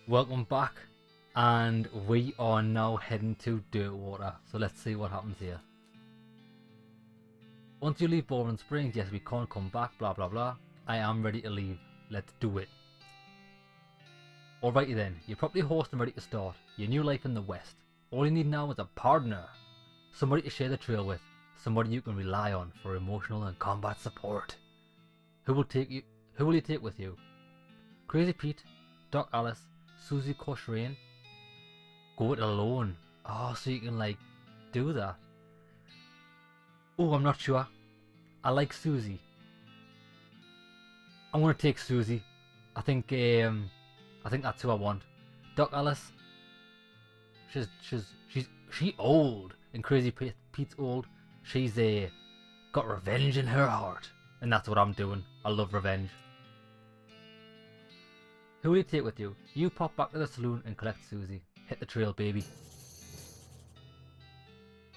Welcome back, and we are now heading to Dirtwater, so let's see what happens here. Once you leave Boring Springs, yes, we can't come back, blah blah blah. I am ready to leave, let's do it. Alrighty then, you're properly horsed and ready to start your new life in the West. All you need now is a partner, somebody to share the trail with, somebody you can rely on for emotional and combat support. Who will you take with you? Crazy Pete, Doc Alice, Susie Koshrain. Go it alone. Oh, so you can like do that. Oh, I'm not sure. I like Susie. I'm gonna take Susie. I think that's who I want. Doc Alice. She's old, and Crazy Pete's old. She's got revenge in her heart, and that's what I'm doing. I love revenge. Who will you take with you? You pop back to the saloon and collect Susie. Hit the trail, baby.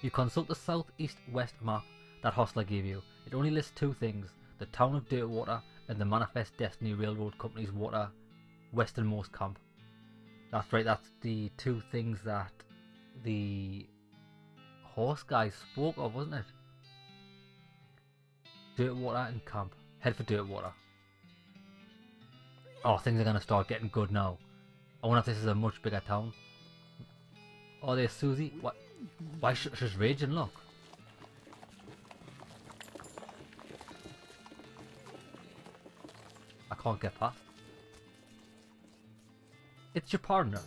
You consult the southeast-west map that Hostler gave you. It only lists two things: the town of Dirtwater and the Manifest Destiny Railroad Company's westernmost camp. That's right, that's the two things that the horse guy spoke of, wasn't it? Dirtwater and camp. Head for Dirtwater. Oh, things are going to start getting good now. I wonder if this is a much bigger town. Oh, there's Susie. What? Why she's raging, look. I can't get past. It's your partner.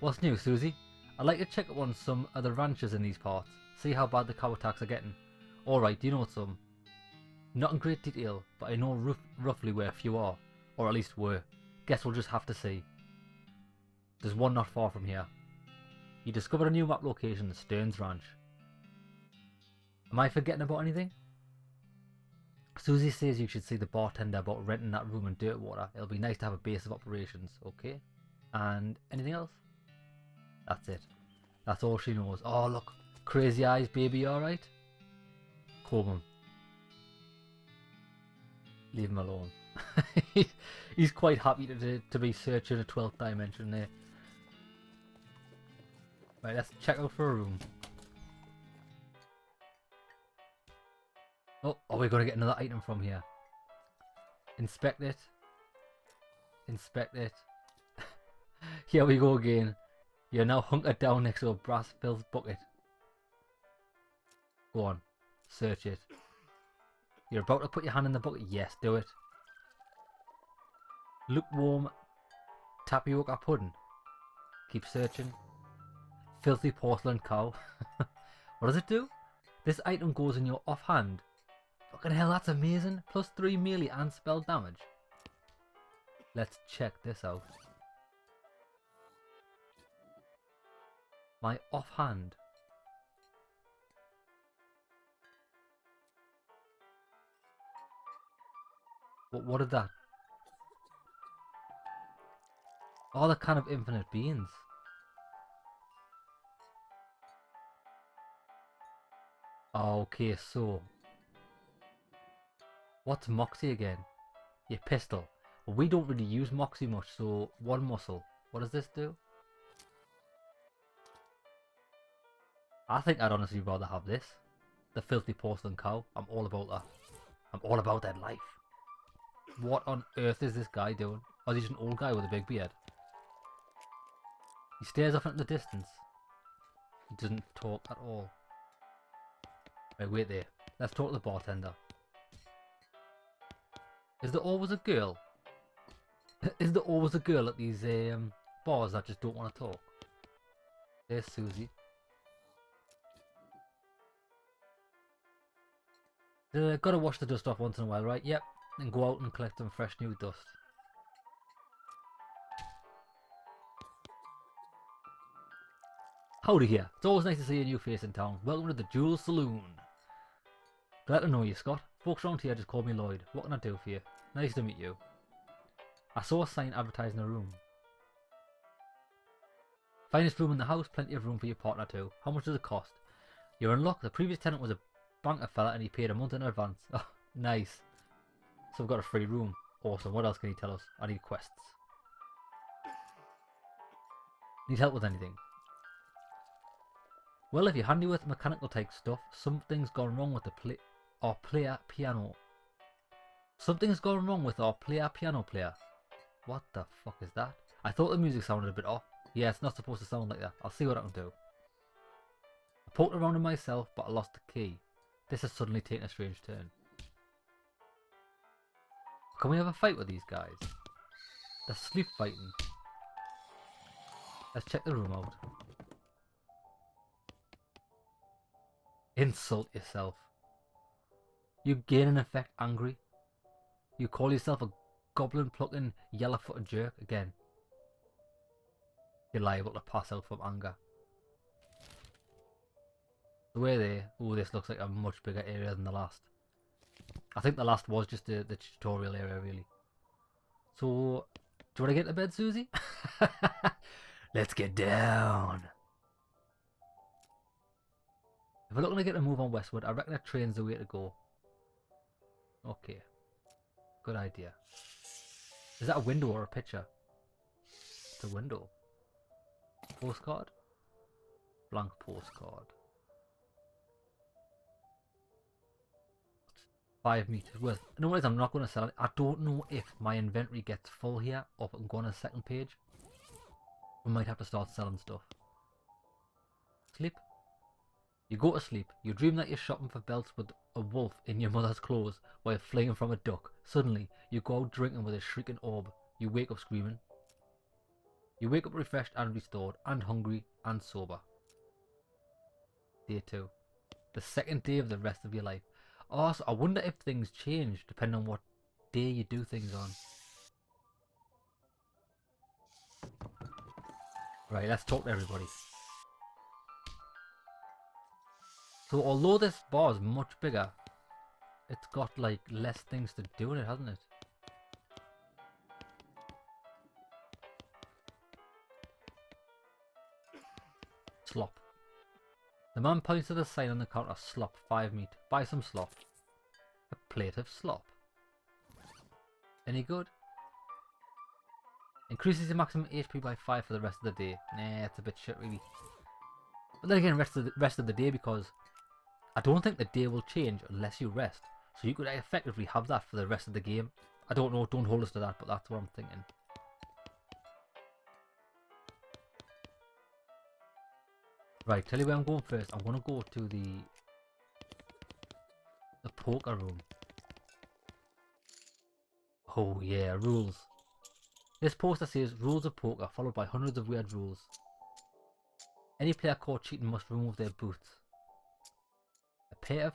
What's new, Susie? I'd like to check up on some other ranches in these parts. See how bad the cow attacks are getting. Alright, do you know some? Not in great detail, but I know roughly where a few are. Or at least were. Guess we'll just have to see. There's one not far from here. You discovered a new map location, Stearns Ranch. Am I forgetting about anything? Susie says you should see the bartender about renting that room in Dirtwater. It'll be nice to have a base of operations, okay? And anything else? That's it. That's all she knows. Oh look, crazy eyes, baby, alright? Coleman. Leave him alone. He's quite happy to be searching a 12th dimension there. Right, let's check out for a room. Oh, we're going to get another item from here. Inspect it. Inspect it. Here we go again. You're now hunkered down next to a brass-filled bucket. Go on. Search it. You're about to put your hand in the bucket? Yes, do it. Lukewarm tapioca pudding. Keep searching. Filthy porcelain cow. What does it do? This item goes in your offhand. Fucking hell, that's amazing. Plus 3 melee and spell damage. Let's check this out. My offhand. What did that? Oh, the kind of infinite beings. Okay, so what's Moxie again? Your pistol. Well, we don't really use Moxie much, so one muscle. What does this do? I think I'd honestly rather have this. The filthy porcelain cow. I'm all about that. I'm all about that life. What on earth is this guy doing? Oh, he's an old guy with a big beard. He stares off into the distance. He doesn't talk at all. Right, wait there. Let's talk to the bartender. Is there always a girl? Is there always a girl at these bars that just don't want to talk? There's Susie. Gotta wash the dust off once in a while, right? Yep. And go out and collect some fresh new dust. Howdy here. It's always nice to see a new face in town. Welcome to the Jewel Saloon. Glad to know you, Scott. Folks around here just call me Lloyd. What can I do for you? Nice to meet you. I saw a sign advertising a room. Finest room in the house, plenty of room for your partner too. How much does it cost? You're in luck. The previous tenant was a banker fella and he paid a month in advance. Oh, nice. So we've got a free room. Awesome. What else can you tell us? I need quests. Need help with anything? Well, if you're handy with mechanical type stuff, something's gone wrong with our player piano. Something's gone wrong with our piano player. What the fuck is that? I thought the music sounded a bit off. Yeah, it's not supposed to sound like that. I'll see what I can do. I poked around it myself, but I lost the key. This has suddenly taken a strange turn. Can we have a fight with these guys? They're sleep fighting. Let's check the room out. Insult yourself. You gain an effect angry. You call yourself a goblin plucking yellow-footed jerk again. You're liable to pass out from anger. The way they... Oh, this looks like a much bigger area than the last. I think the last was just the tutorial area, really. So, do you want to get to bed, Susie? Let's get down. If we're looking to get a move on westward, I reckon a train's the way to go. Okay. Good idea. Is that a window or a picture? It's a window. Postcard? Blank postcard. 5 meters worth. No worries, I'm not going to sell it. I don't know if my inventory gets full here or if I can go on a second page. We might have to start selling stuff. Sleep. You go to sleep. You dream that you're shopping for belts with a wolf in your mother's clothes while fleeing from a duck. Suddenly, you go out drinking with a shrieking orb. You wake up screaming. You wake up refreshed and restored, and hungry and sober. Day 2. The second day of the rest of your life. Oh, so I wonder if things change depending on what day you do things on. Right, let's talk to everybody. So although this bar is much bigger, it's got like less things to do in it, hasn't it? Slop. The man points to the sign on the counter. Slop 5 meat. Buy some slop. A plate of slop. Any good? Increases your maximum HP by 5 for the rest of the day. Nah, it's a bit shit really. But then again, rest of the day, because I don't think the day will change unless you rest. So you could effectively have that for the rest of the game. I don't know, don't hold us to that, but that's what I'm thinking. Right, tell you where I'm going first. I'm going to go to the poker room. Oh yeah, rules. This poster says rules of poker followed by hundreds of weird rules. Any player caught cheating must remove their boots. A pair of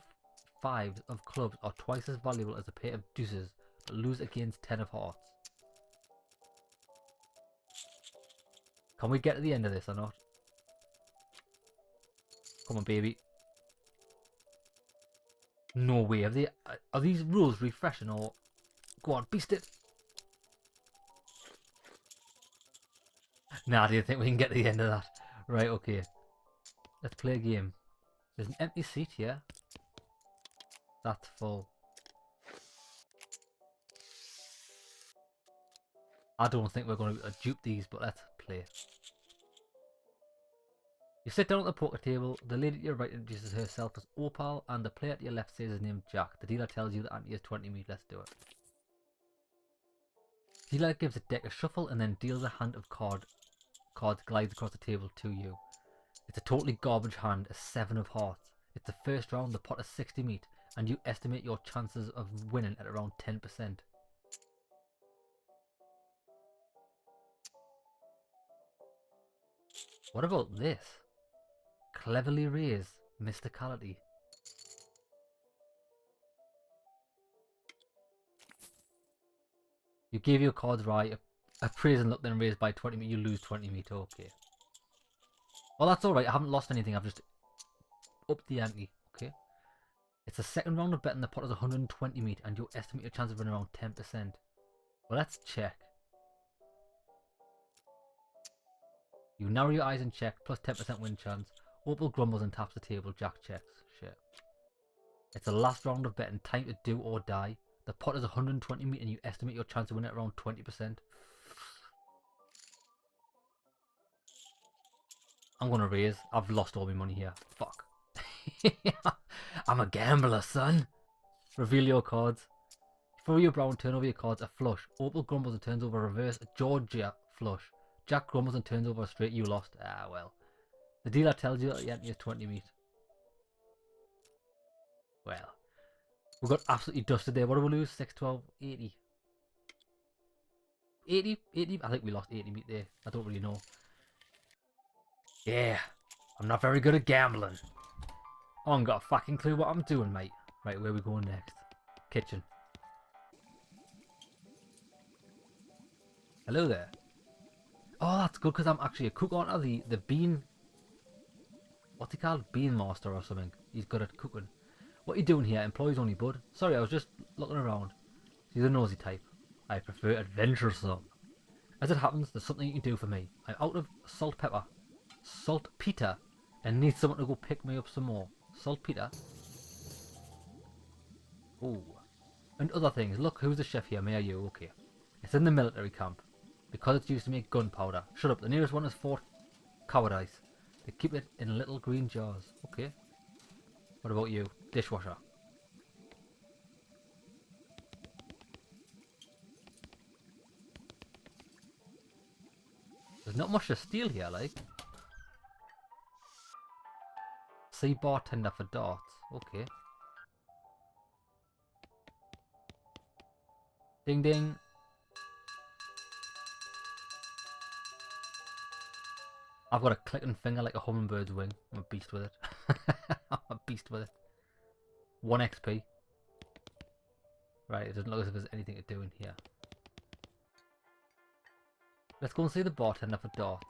5s of clubs are twice as valuable as a pair of deuces, but lose against 10 of hearts. Can we get to the end of this or not? Come on, baby. No way. Are these rules refreshing or... Go on, beast it. Nah, do you think we can get to the end of that? Right, okay. Let's play a game. There's an empty seat here. That's full. I don't think we're going to dupe these, but let's play. You sit down at the poker table. The lady at your right introduces herself as Opal, and the player at your left says his name Jack. The dealer tells you that ante is 20 meat. Let's do it. Dealer gives a deck a shuffle and then deals a hand of cards glides across the table to you. It's a totally garbage hand, a 7 of hearts. It's the first round, the pot is 60 meat, and you estimate your chances of winning at around 10%. What about this? Cleverly raise mysticality. You give your cards right, appraise and look, then raise by 20 meat, you lose 20 meat, okay. Well, that's alright, I haven't lost anything, I've just upped the ante, okay. It's the second round of betting, the pot is 120 meat, and you estimate your chance of winning around 10%. Well, let's check. You narrow your eyes and check, plus 10% win chance. Opal grumbles and taps the table, Jack checks. Shit. It's the last round of betting, time to do or die. The pot is 120 meat and you estimate your chance of winning at around 20%. I'm gonna raise. I've lost all my money here. Fuck. I'm a gambler, son. Reveal your cards. Throw your brown, turn over your cards a flush. Opal grumbles and turns over a reverse. Georgia flush. Jack grumbles and turns over a straight. You lost. Ah, well. The dealer tells you that you empty your 20 meat. Well. We got absolutely dusted there. What do we lose? 6, 12, 80. 80? 80? I think we lost 80 meat there. I don't really know. Yeah. I'm not very good at gambling. I haven't got a fucking clue what I'm doing, mate. Right, where are we going next? Kitchen. Hello there. Oh, that's good because I'm actually a cook, aren't I? The bean... What's he called? Bean master or something. He's good at cooking. What are you doing here? Employees only, bud. Sorry, I was just looking around. You're the nosy type. I prefer adventuresome. As it happens, there's something you can do for me. I'm out of saltpeter, and need someone to go pick me up some more. Saltpeter? Ooh. And other things. Look, who's the chef here? Me or you? Okay. It's in the military camp. Because it's used to make gunpowder. Shut up. The nearest one is Fort Cowardice. They keep it in little green jars. Okay. What about you? Dishwasher. There's not much to steal here, like. See bartender for darts. Okay. Ding ding. I've got a clicking finger like a hummingbird's wing. I'm a beast with it. I'm a beast with it. 1 XP. Right, it doesn't look as if there's anything to do in here. Let's go and see the bartender for darts.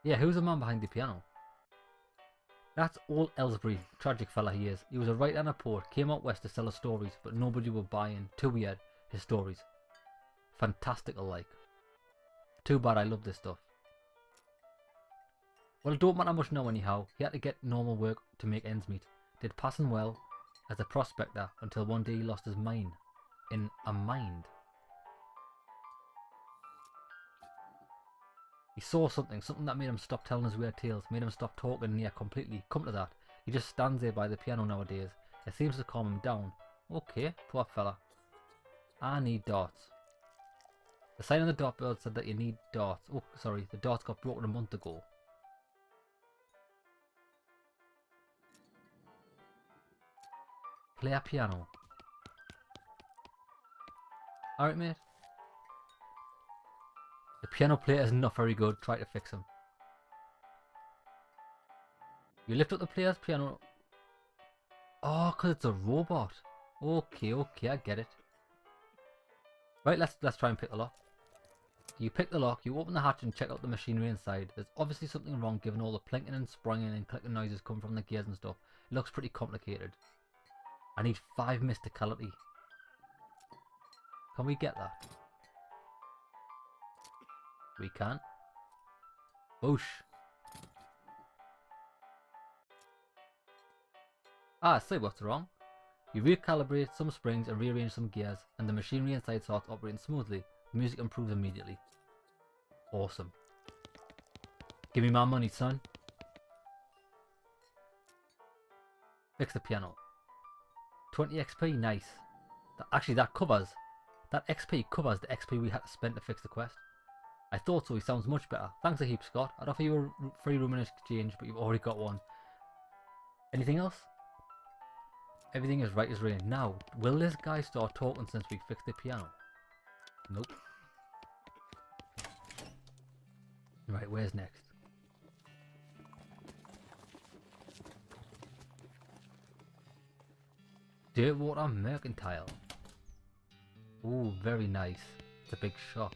Yeah, who's the man behind the piano? That's old Ellsbury, tragic fella he is. He was a writer and a poet, came out west to sell his stories, but nobody would buy in. Too weird, his stories. Fantastical like. Too bad, I love this stuff. Well, it don't matter much now anyhow. He had to get normal work to make ends meet. Did passing well as a prospector until one day he lost his mind. In a mind. He saw something that made him stop telling his weird tales, made him stop talking near completely. Come to that, he just stands there by the piano nowadays. It seems to calm him down. Okay, poor fella. I need darts. The sign on the dartboard said that you need darts. Oh, sorry, the darts got broken a month ago. Play a piano. Alright, mate. The piano player is not very good. Try to fix him. You lift up the player's piano. Oh, because it's a robot. Okay, I get it. Right, let's try and pick the lock. You pick the lock, you open the hatch and check out the machinery inside. There's obviously something wrong given all the plinking and springing and clicking noises come from the gears and stuff. It looks pretty complicated. I need 5 mysticality. Can we get that? We can. Boosh. Ah, I see what's wrong. You recalibrate some springs and rearrange some gears, and the machinery inside starts operating smoothly. The music improves immediately. Awesome. Give me my money, son. Fix the piano. 20 XP, nice. Actually, that XP covers the XP we had to spend to fix the quest. I thought so, he sounds much better. Thanks a heap, Scott. I'd offer you a free room in exchange, but you've already got one. Anything else? Everything is right as rain. Now, will this guy start talking since we fixed the piano? Nope. Right, where's next? Dirtwater Mercantile. Ooh, very nice. It's a big shop.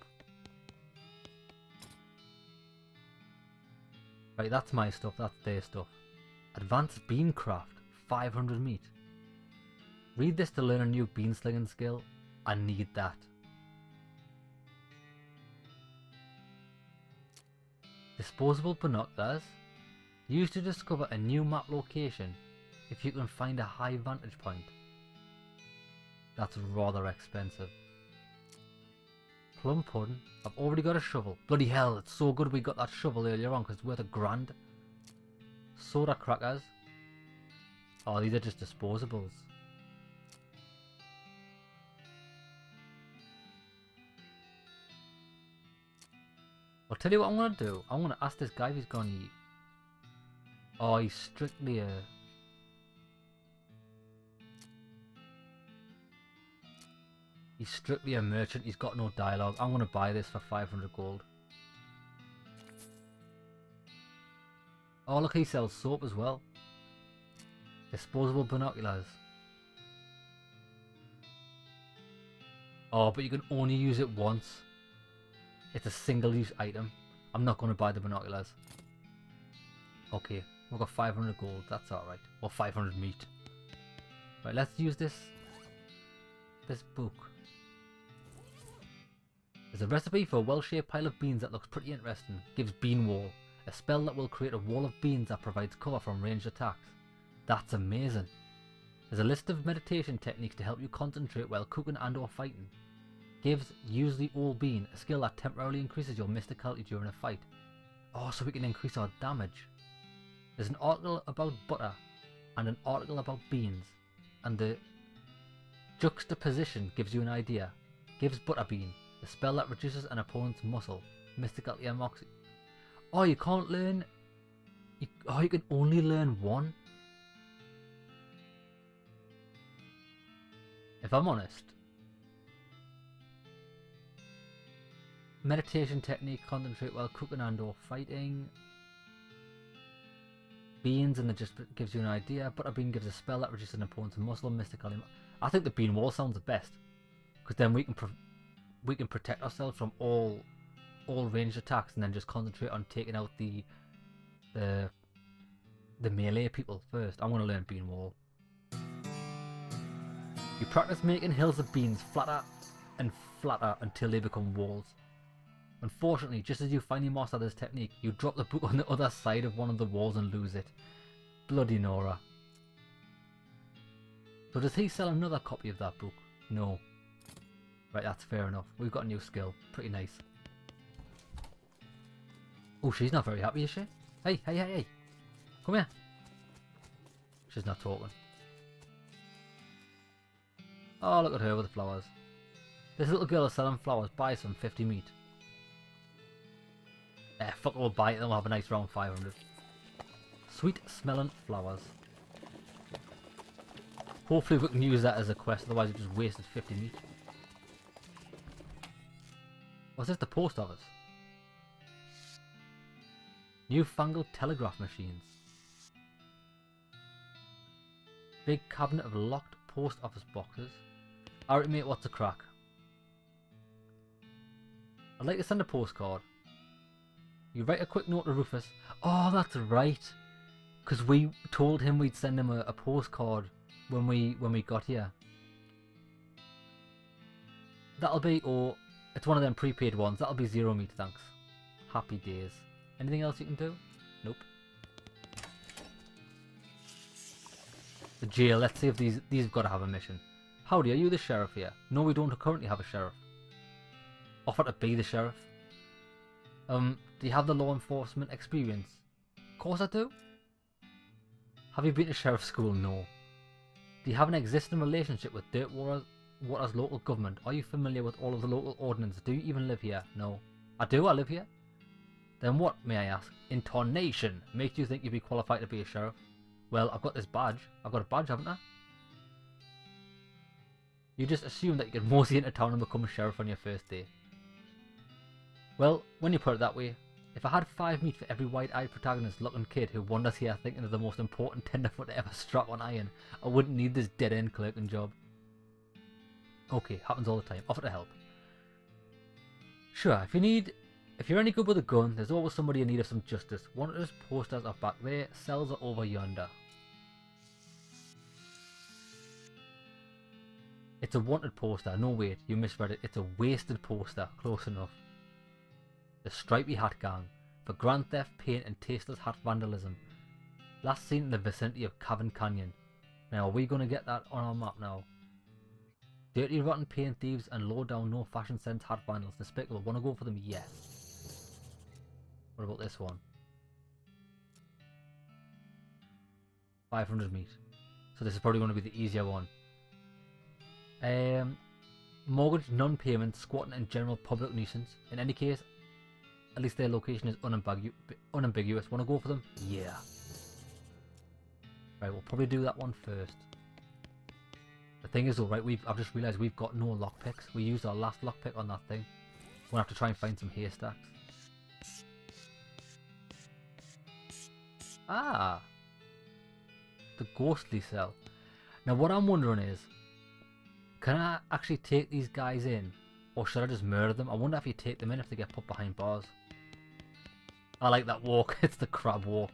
Right, that's my stuff, that's their stuff. Advanced Beancraft, 500 meat. Read this to learn a new beanslinging skill. I need that. Disposable binoculars. Used to discover a new map location if you can find a high vantage point. That's rather expensive. Plum pudding. I've already got a shovel. Bloody hell, it's so good we got that shovel earlier on because it's worth £1,000. Soda crackers. Oh, these are just disposables. I'll tell you what I'm going to do. I'm going to ask this guy if he's going to eat. Oh, he's strictly a... He's strictly a merchant. He's got no dialogue. I'm going to buy this for 500 gold. Oh, look, he sells soap as well. Disposable binoculars. Oh, but you can only use it once. It's a single-use item. I'm not going to buy the binoculars. Okay, we've got 500 gold. That's alright. Or 500 meat. Right, let's use this book. There's a recipe for a well-shaped pile of beans that looks pretty interesting. Gives bean wall. A spell that will create a wall of beans that provides cover from ranged attacks. That's amazing. There's a list of meditation techniques to help you concentrate while cooking and or fighting. Gives Use the All Bean, a skill that temporarily increases your mysticality during a fight. Oh, so we can increase our damage. There's an article about butter and an article about beans. And the juxtaposition gives you an idea. Gives Butterbean, a spell that reduces an opponent's muscle, mysticality and moxie. Oh, you can't learn... you can only learn one? If I'm honest, meditation technique, concentrate while cooking and or fighting. Beans, and it just gives you an idea. Butterbean gives a spell that reduces an opponent's muscle, mystical. I think the bean wall sounds the best, because then we can protect ourselves from all ranged attacks, and then just concentrate on taking out the melee people first. I'm gonna learn bean wall. You practice making hills of beans flatter and flatter until they become walls. Unfortunately, just as you finally master this technique, you drop the book on the other side of one of the walls and lose it. Bloody Nora. So does he sell another copy of that book? No. Right, that's fair enough. We've got a new skill. Pretty nice. Oh, she's not very happy, is she? Hey, hey, hey, hey. Come here. She's not talking. Oh, look at her with the flowers. This little girl is selling flowers. Buy some 50 meat. Fuck it, we'll buy it, then we'll have a nice round 500. Sweet smelling flowers. Hopefully we can use that as a quest, otherwise we just wasted 50 meat. What's this, the post office? Newfangled telegraph machines. Big cabinet of locked post office boxes. Alright mate, what's the crack? I'd like to send a postcard. You write a quick note to Rufus. Oh, that's right. Because we told him we'd send him a postcard when we got here. That'll be, oh, it's one of them prepaid ones. That'll be 0 meat, thanks. Happy days. Anything else you can do? Nope. The jail. Let's see if these have got to have a mission. Howdy, are you the sheriff here? No, we don't currently have a sheriff. Offer to be the sheriff. Do you have the law enforcement experience? Of course I do. Have you been to sheriff's school? No. Do you have an existing relationship with Dirtwater's local government? Are you familiar with all of the local ordinance? Do you even live here? No. I do, I live here. Then what, may I ask, in tarnation makes you think you'd be qualified to be a sheriff? Well, I've got this badge. I've got a badge, haven't I? You just assume that you can mosey into town and become a sheriff on your first day. Well, when you put it that way, if I had 5 meat for every wide-eyed protagonist-looking kid who wanders here thinking they're the most important tenderfoot to ever strap on iron, I wouldn't need this dead-end clerking job. Okay, happens all the time. Offer to help. Sure, if you're any good with a gun, there's always somebody in need of some justice. Wanted posters are back there, cells are over yonder. It's a wanted poster. No wait, you misread it. It's a wasted poster. Close enough. The Stripey Hat Gang. For grand theft, paint and tasteless hat vandalism. Last seen in the vicinity of Cavern Canyon. Now, are we going to get that on our map now? Dirty, rotten, paint thieves, and low down, no fashion sense, hat vandals. Despicable. Wanna go for them? Yes. What about this one? 500 meat. So this is probably going to be the easier one. Mortgage, non-payment, squatting, and general public nuisance. In any case, at least their location is unambiguous. Wanna go for them? Yeah. Right, we'll probably do that one first. The thing is though, right, I've just realised we've got no lockpicks. We used our last lockpick on that thing. We'll have to try and find some haystacks. Ah! The ghostly cell. Now what I'm wondering is, can I actually take these guys in? Or should I just murder them? I wonder if you take them in if they get put behind bars. I like that walk. It's the crab walk.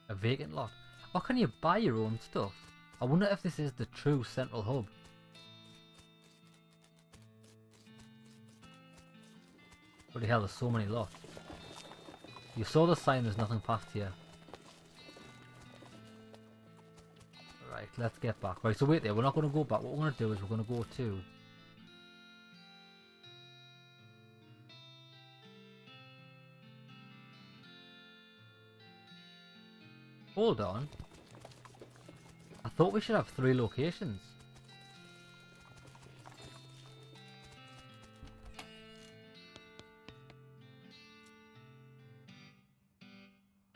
A vacant lot. Or can you buy your own stuff? I wonder if this is the true central hub. Bloody hell, there's so many lots. You saw the sign, there's nothing past here. Right, let's get back. Right, so wait there, we're not going to go back. What we're going to do is we're going to go to... Hold on. I thought we should have 3 locations.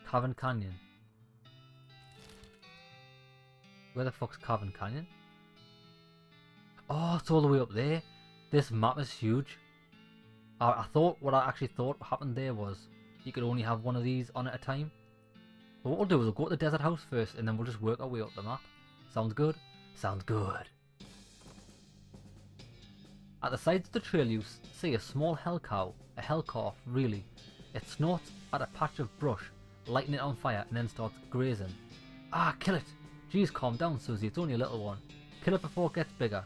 Cavern Canyon. Where the fuck's Cavern Canyon? Oh, it's all the way up there. This map is huge. I thought, what I actually thought happened there was you could only have one of these on at a time. But what we'll do is we'll go to the desert house first and then we'll just work our way up the map. Sounds good? Sounds good. At the sides of the trail you see a small hell cow, a hell calf really. It snorts at a patch of brush, lighting it on fire and then starts grazing. Ah, kill it! Jeez, calm down Susie, it's only a little one. Kill it before it gets bigger.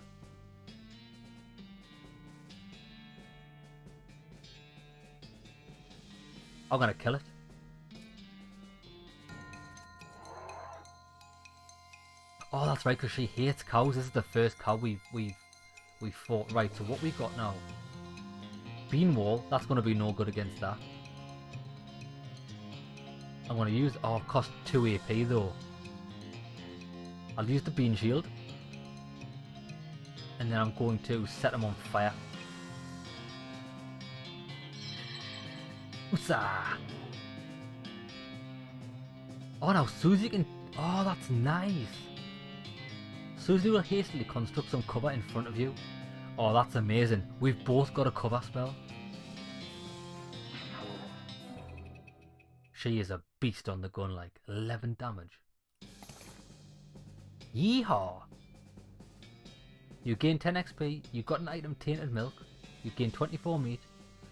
I'm gonna kill it. Oh, that's right, because she hates cows. This is the first cow we've fought. Right, so what we got now? Bean wall. That's going to be no good against that. I'm going to use... Oh, it costs 2 AP though. I'll use the bean shield. And then I'm going to set them on fire. Oosa! Oh, now Susie can... Oh, that's nice. Susie will hastily construct some cover in front of you. Oh, that's amazing. We've both got a cover spell. She is a beast on the gun, like 11 damage. Yee-haw! You gain 10 XP, you got an item tainted milk, you gain 24 meat,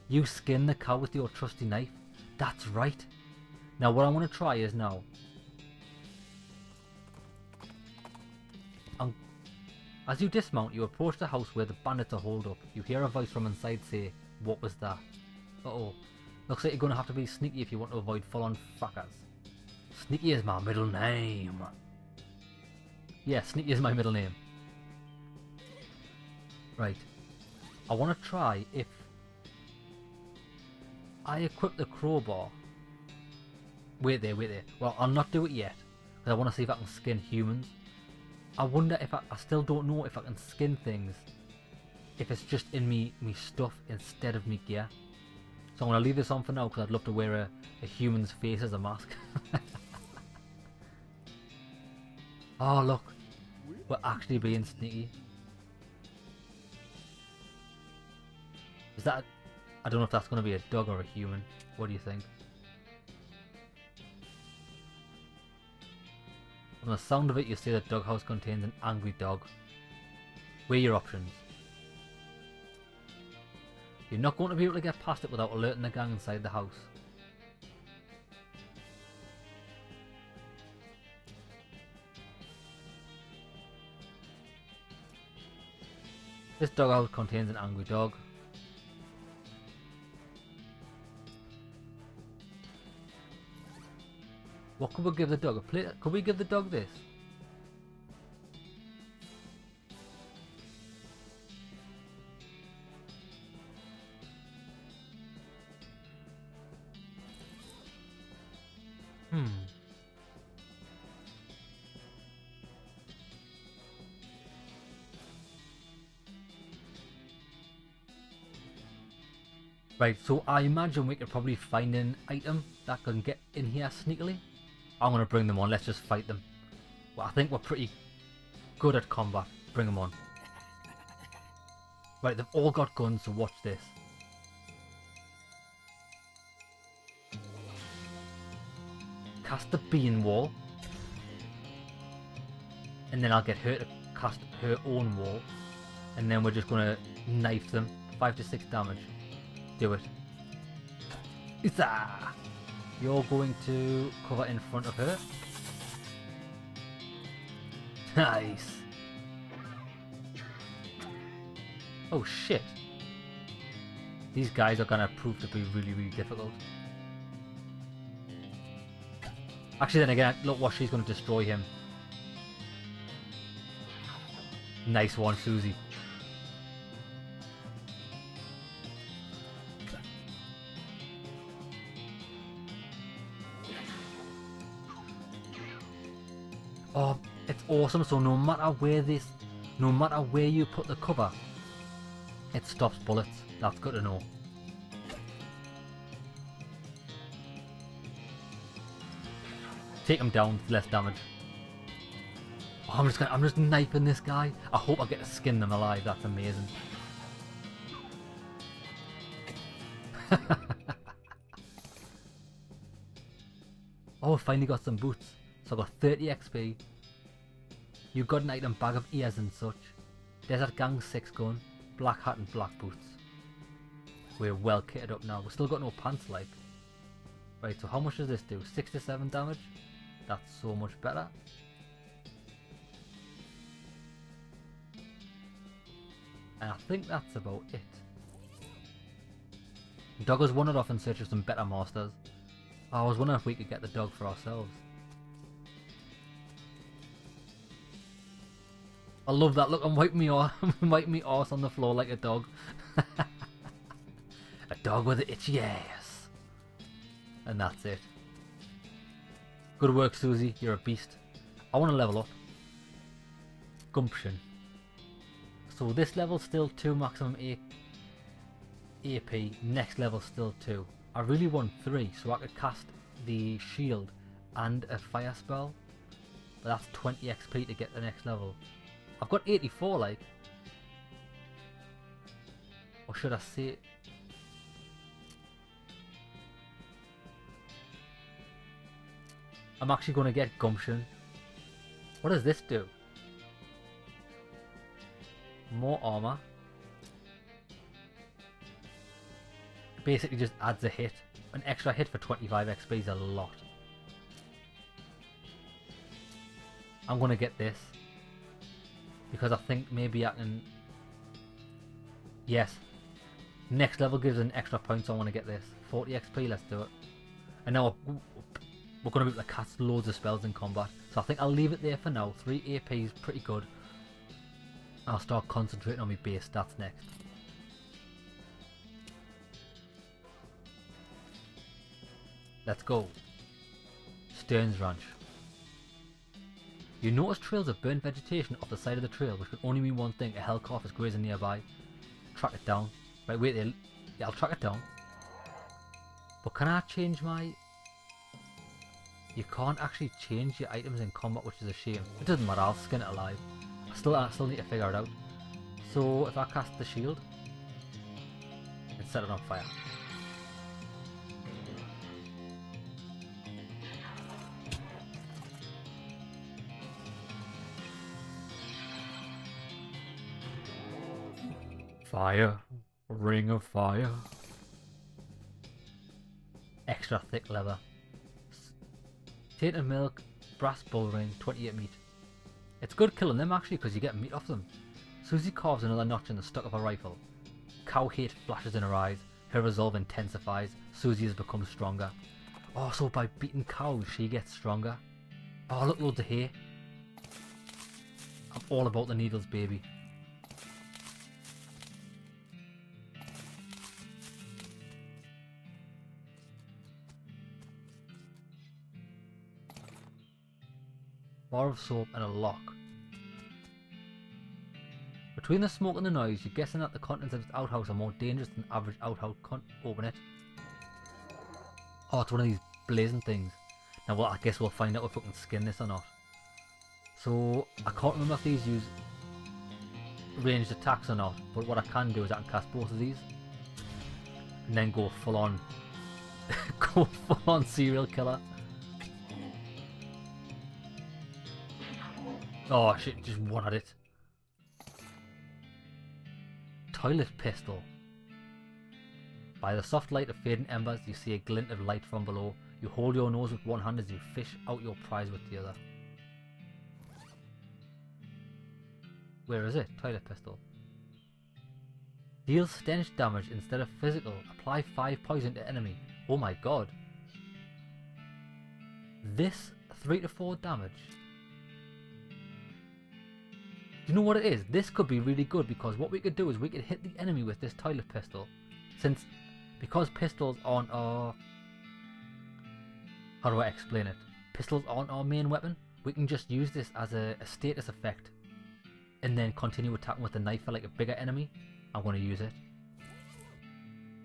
you skin the cow with your trusty knife. That's right. Now what I want to try is now... As you dismount, you approach the house where the bandits are holed up. You hear a voice from inside say, "What was that?" Uh-oh. Looks like you're going to have to be sneaky if you want to avoid full-on frackers. Sneaky is my middle name. Yeah, Sneaky is my middle name. Right. I want to try if I equip the crowbar. Wait there. Well, I'll not do it yet, because I want to see if I can skin humans. I wonder if I still don't know if I can skin things if it's just in me stuff instead of me gear. So I'm going to leave this on for now because I'd love to wear a human's face as a mask. Oh look, we're actually being sneaky. Is that... I don't know if that's going to be a dog or a human. What do you think? From the sound of it, you see the doghouse contains an angry dog. Weigh your options. You're not going to be able to get past it without alerting the gang inside the house. This doghouse contains an angry dog. What could we give the dog? A plate? Could we give the dog this? Right, so I imagine we could probably find an item that can get in here sneakily. I'm going to bring them on, let's just fight them. Well, I think we're pretty good at combat. Bring them on. Right, they've all got guns, so watch this. Cast the bean wall. And then I'll get her to cast her own wall. And then we're just going to knife them. 5 to 6 damage. Do it. Isa! You're going to cover in front of her. Nice! Oh shit! These guys are gonna prove to be really, really difficult. Actually, then again, look what she's gonna destroy him. Nice one, Susie. Oh, it's awesome. So no matter where you put the cover, it stops bullets. That's good to know. Take him down, less damage. Oh, I'm just knifing this guy. I hope I get to skin them alive. That's amazing. Oh, I finally got some boots. So I got 30 XP. You got an item, bag of ears and such. Desert Gang 6 gun, black hat and black boots. We're well kitted up now. We've still got no pants like. Right, so how much does this do? 67 damage? That's so much better. And I think that's about it. Dog has wandered off in search of some better masters. I was wondering if we could get the dog for ourselves. I love that. Look, I'm wiping me arse on the floor like a dog. A dog with an itchy ass. And that's it. Good work, Susie. You're a beast. I want to level up. Gumption. So this level's still 2 maximum AP. Next level still 2. I really want 3 so I could cast the shield and a fire spell. But that's 20 XP to get the next level. I've got 84 like. Or should I say... I'm actually going to get Gumption. What does this do? More armor. Basically just adds a hit. An extra hit for 25 XP is a lot. I'm going to get this. Because I think maybe I can... Yes. Next level gives an extra point, so I want to get this. 40 XP, let's do it. And now we're going to be able to cast loads of spells in combat. So I think I'll leave it there for now. 3 AP is pretty good. I'll start concentrating on my base stats next. Let's go. Stearns Ranch. You notice trails of burnt vegetation off the side of the trail, which could only mean one thing: a hell calf is grazing nearby. Track it down. Right, wait there. Yeah, I'll track it down. But can I change my... You can't actually change your items in combat, which is a shame. It doesn't matter, I'll skin it alive. I still need to figure it out. So if I cast the shield and set it on fire. Fire. Ring of fire. Extra thick leather. Tainted milk. Brass bull ring. 28 meat. It's good killing them actually because you get meat off them. Susie carves another notch in the stock of her rifle. Cow hate flashes in her eyes. Her resolve intensifies. Susie has become stronger. Oh, so by beating cows, she gets stronger. Oh, look, loads of hay. I'm all about the needles, baby. Bar of soap and a lock. Between the smoke and the noise, you're guessing that the contents of this outhouse are more dangerous than average outhouse. Open it. Oh, it's one of these blazing things. Now, well, I guess we'll find out if we can skin this or not. So, I can't remember if these use ranged attacks or not, but what I can do is I can cast both of these. And then go full on, go full on serial killer. Oh shit, just one at it. Toilet pistol. By the soft light of fading embers, you see a glint of light from below. You hold your nose with one hand as you fish out your prize with the other. Where is it? Toilet pistol. Deal stench damage instead of physical. Apply 5 poison to enemy. Oh my god. This 3 to 4 damage. You know what it is? This could be really good because what we could do is we could hit the enemy with this toilet pistol. Because pistols aren't our... How do I explain it? Pistols aren't our main weapon. We can just use this as a status effect. And then continue attacking with the knife for like a bigger enemy. I'm going to use it.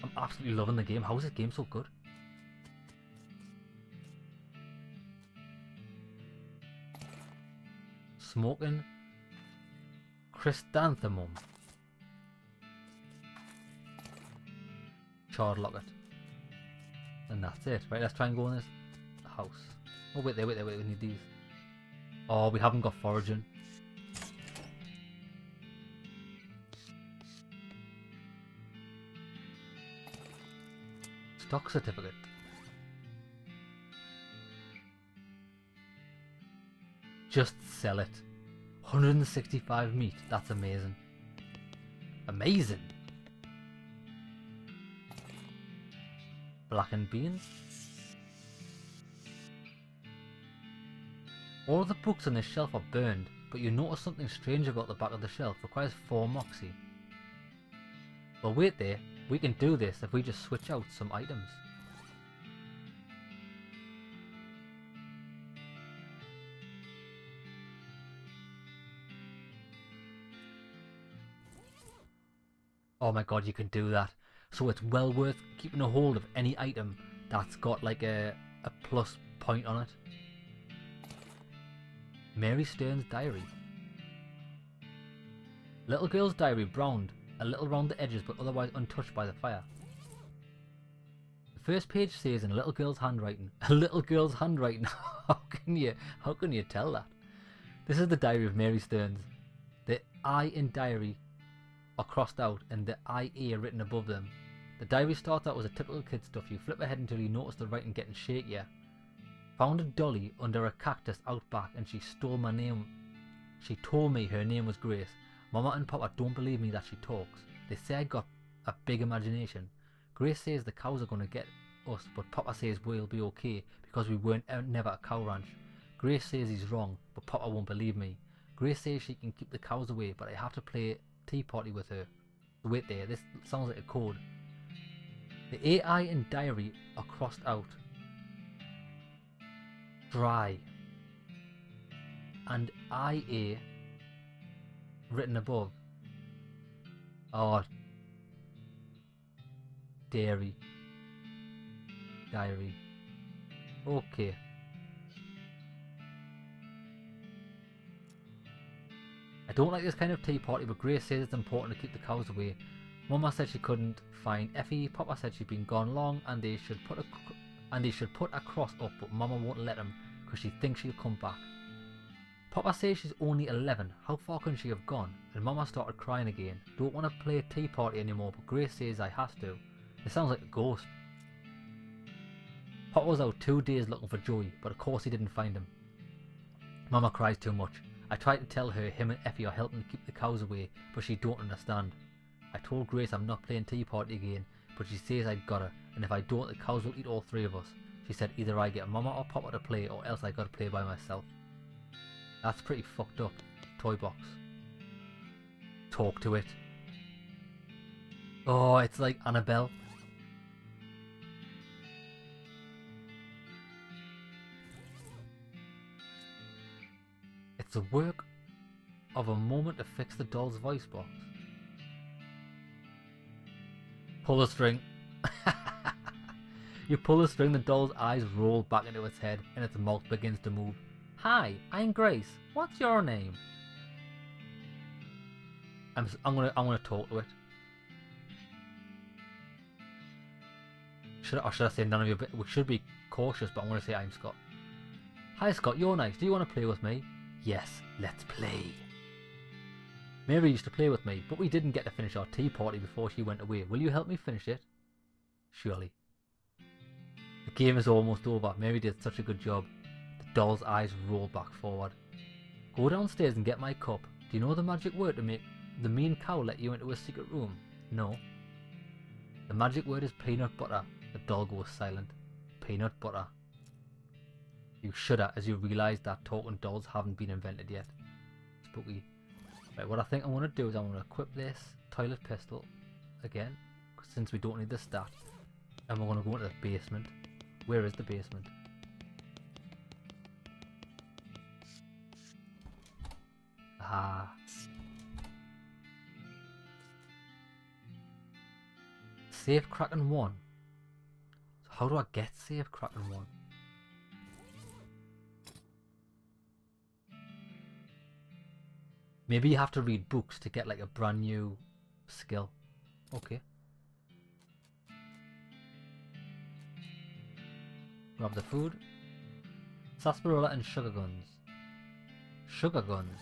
I'm absolutely loving the game. How is this game so good? Smoking chrysanthemum. Charred locket. And that's it. Right, let's try and go in this house. Oh, wait there, we need these. Oh, we haven't got foraging. Stock certificate. Just sell it. 165 meat. That's amazing. Amazing. Blackened beans. All of the books on this shelf are burned, but you notice something strange about the back of the shelf. Requires 4 moxie. Well, wait there. We can do this if we just switch out some items. Oh my god, you can do that. So it's well worth keeping a hold of any item that's got like a plus point on it. Mary Stern's diary. Little girl's diary browned, a little round the edges but otherwise untouched by the fire. The first page says in a little girl's handwriting. A little girl's handwriting? How can you tell that? This is the diary of Mary Stearns. The I in diary are crossed out and the IA written above them. The diary starts out as a typical kid stuff. You flip ahead until you notice the writing getting shakier. Found a dolly under a cactus out back and she stole my name. She told me her name was Grace. Mama and Papa don't believe me that she talks. They say I got a big imagination. Grace says the cows are going to get us, but Papa says we'll be okay because we weren't never a cow ranch. Grace says he's wrong, but Papa won't believe me. Grace says she can keep the cows away, but I have to play tea party with her. Wait there, this sounds like a code. The AI and diary are crossed out. Dry. And IA written above. Oh. Dairy. Diary. Okay. I don't like this kind of tea party, but Grace says it's important to keep the cows away. Mama said she couldn't find Effie. Papa said she'd been gone long and they should put a cross up, but Mama won't let him because she thinks she'll come back. Papa says she's only 11. How far can she have gone? And Mama started crying again. Don't want to play a tea party anymore, but Grace says I have to. It sounds like a ghost. Papa was out 2 days looking for Joey, but of course he didn't find him. Mama cries too much. I tried to tell her him and Effie are helping to keep the cows away, but she don't understand. I told Grace I'm not playing tea party again, but she says I've gotta, and if I don't the cows will eat all 3 of us. She said either I get Mama or Papa to play or else I gotta play by myself. That's pretty fucked up. Toy box. Talk to it. Oh, it's like Annabelle. It's a work of a moment to fix the doll's voice box. Pull the string. You pull the string, the doll's eyes roll back into its head and its mouth begins to move. Hi, I'm Grace. What's your name? I'm gonna talk to it. Should I say none of you? We should be cautious, but I'm gonna say I'm Scott. Hi Scott, you're nice. Do you want to play with me? Yes, let's play. Mary used to play with me, but we didn't get to finish our tea party before she went away. Will you help me finish it? Surely. The game is almost over. Mary did such a good job. The doll's eyes roll back forward. Go downstairs and get my cup. Do you know the magic word to make the mean cow let you into a secret room? No. The magic word is peanut butter. The doll goes silent. Peanut butter. You shudder as you realise that talking dolls haven't been invented yet. Spooky. Right, what I think I'm going to do is I'm going to equip this toilet pistol again, since we don't need the stat. And we're going to go into the basement. Where is the basement? Ah. Save Kraken 1. So how do I get Save Kraken 1? Maybe you have to read books to get like a brand new skill. Okay. Grab the food. Sarsaparilla and sugar guns. Sugar guns.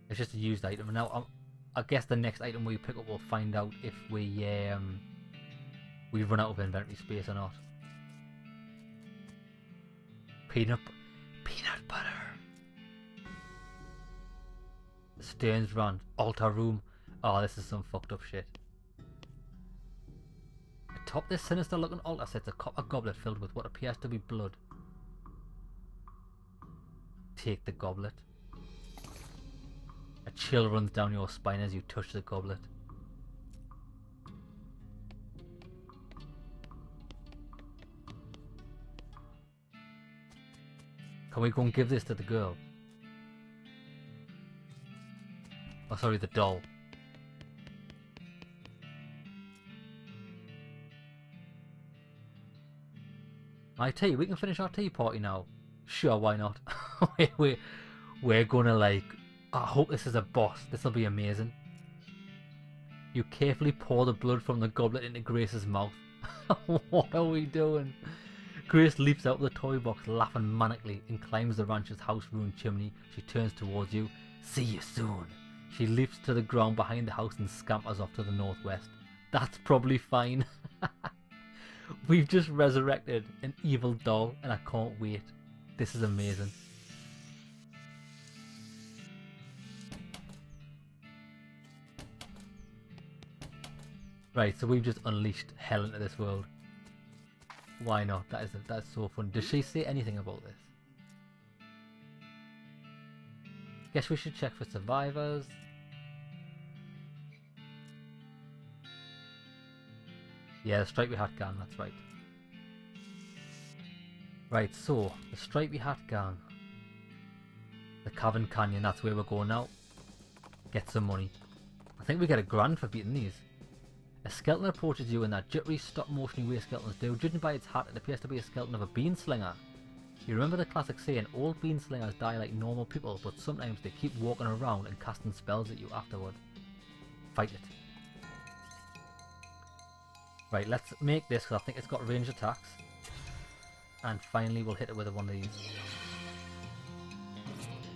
It's just a used item. Now, I guess the next item we pick up, we'll find out if we run out of inventory space or not. Peanut butter. Stearns Rand. Altar room. Oh, this is some fucked up shit. Atop this sinister looking altar sits a copper goblet filled with what appears to be blood. Take the goblet. A chill runs down your spine as you touch the goblet. Can we go and give this to the girl? Oh, sorry, the doll. My tea, we can finish our tea party now. Sure, why not? We're gonna like... I hope this is a boss. This'll be amazing. You carefully pour the blood from the goblet into Grace's mouth. What are we doing? Grace leaps out of the toy box laughing manically and climbs the rancher's house-ruined chimney. She turns towards you. See you soon. She leaps to the ground behind the house and scampers off to the northwest. That's probably fine. We've just resurrected an evil doll and I can't wait. This is amazing. Right, so we've just unleashed hell into this world. Why not? That's so fun. Does she say anything about this? Guess we should check for survivors. Yeah, the stripy hat gang, that's right. Right, so, the stripy hat gang. The Cavern Canyon, that's where we're going now. Get some money. I think we get $1,000 for beating these. A skeleton approaches you in that jittery stop-motion way skeletons do. Judging by its hat, it appears to be a skeleton of a Beanslinger. You remember the classic saying, old Beanslingers die like normal people, but sometimes they keep walking around and casting spells at you afterward. Fight it. Right, let's make this, because I think it's got ranged attacks. And finally we'll hit it with one of these.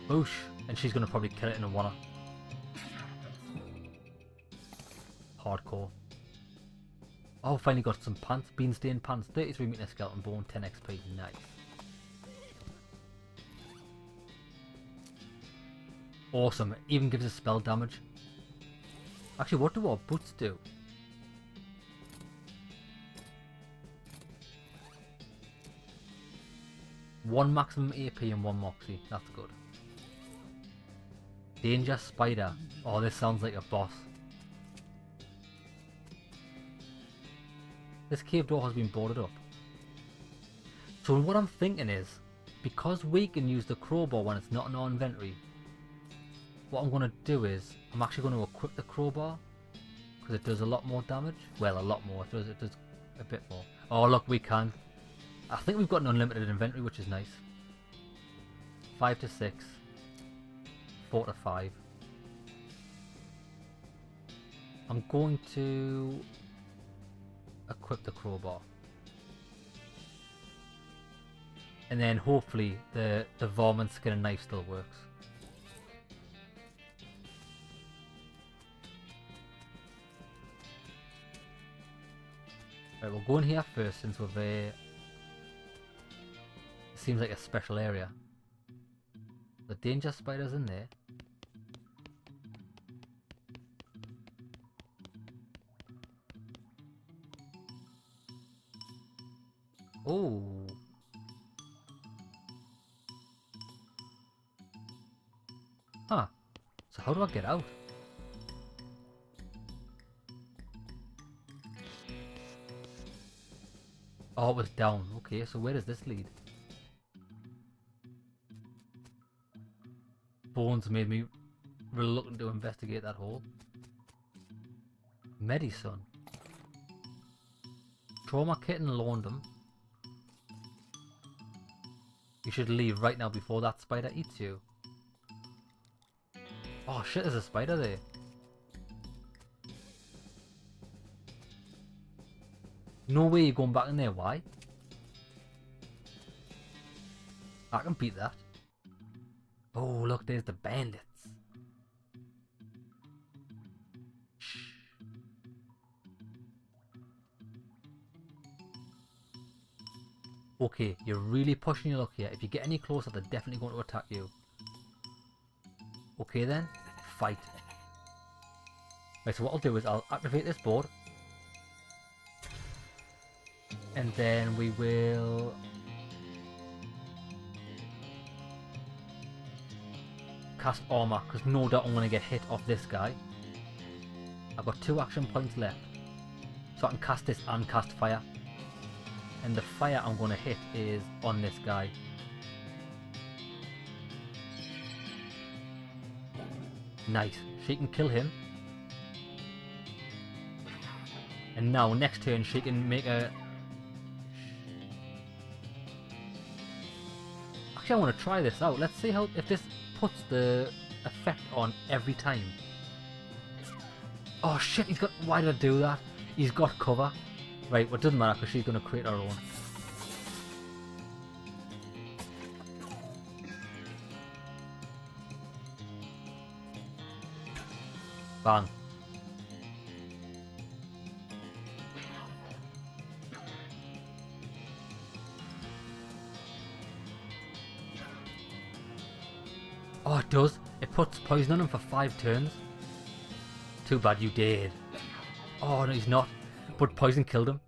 Boosh! And she's going to probably kill it in a one. Hardcore. Oh, finally got some pants. Bean stained pants. 33 meter skeleton bone. 10 XP. Nice. Awesome. It even gives us spell damage. Actually, what do our boots do? One maximum AP and one Moxie. That's good. Danger Spider. Oh, this sounds like a boss. This cave door has been boarded up. So what I'm thinking is, because we can use the crowbar when it's not in our inventory, what I'm going to do is, I'm actually going to equip the crowbar, because it does a lot more damage. Well, a lot more. It does a bit more. Oh, look, we can. I think we've got an unlimited inventory, which is nice. 5 to 6. 4 to 5. I'm going to equip the crowbar. And then hopefully the varmint skin and knife still works. Right, we'll go in here first since we're there. Seems like a special area. The danger spider's in there. Oh. Huh. So how do I get out? Oh, it was down. Okay, so where does this lead? Bones made me reluctant to investigate that hole. Medicine. Trauma kit and laundum. You should leave right now before that spider eats you. Oh shit, there's a spider there. No way you're going back in there, why? I can beat that. Oh look, there's the bandits. Shh. Okay, you're really pushing your luck here. If you get any closer, they're definitely going to attack you. Okay then, fight. Right, so what I'll do is I'll activate this board. And then we will... cast armor, because no doubt I'm going to get hit off this guy. I've got 2 action points left. So I can cast this and cast fire. And the fire I'm going to hit is on this guy. Nice. She can kill him. And now next turn she can make a... Actually I want to try this out. Let's see how if this puts the effect on every time. Oh shit, he's got... Why did I do that? He's got cover. Right, well it doesn't matter because she's going to create her own. Bang. Oh, it does. It puts poison on him for 5 turns. Too bad you did. Oh, no, he's not. But poison killed him.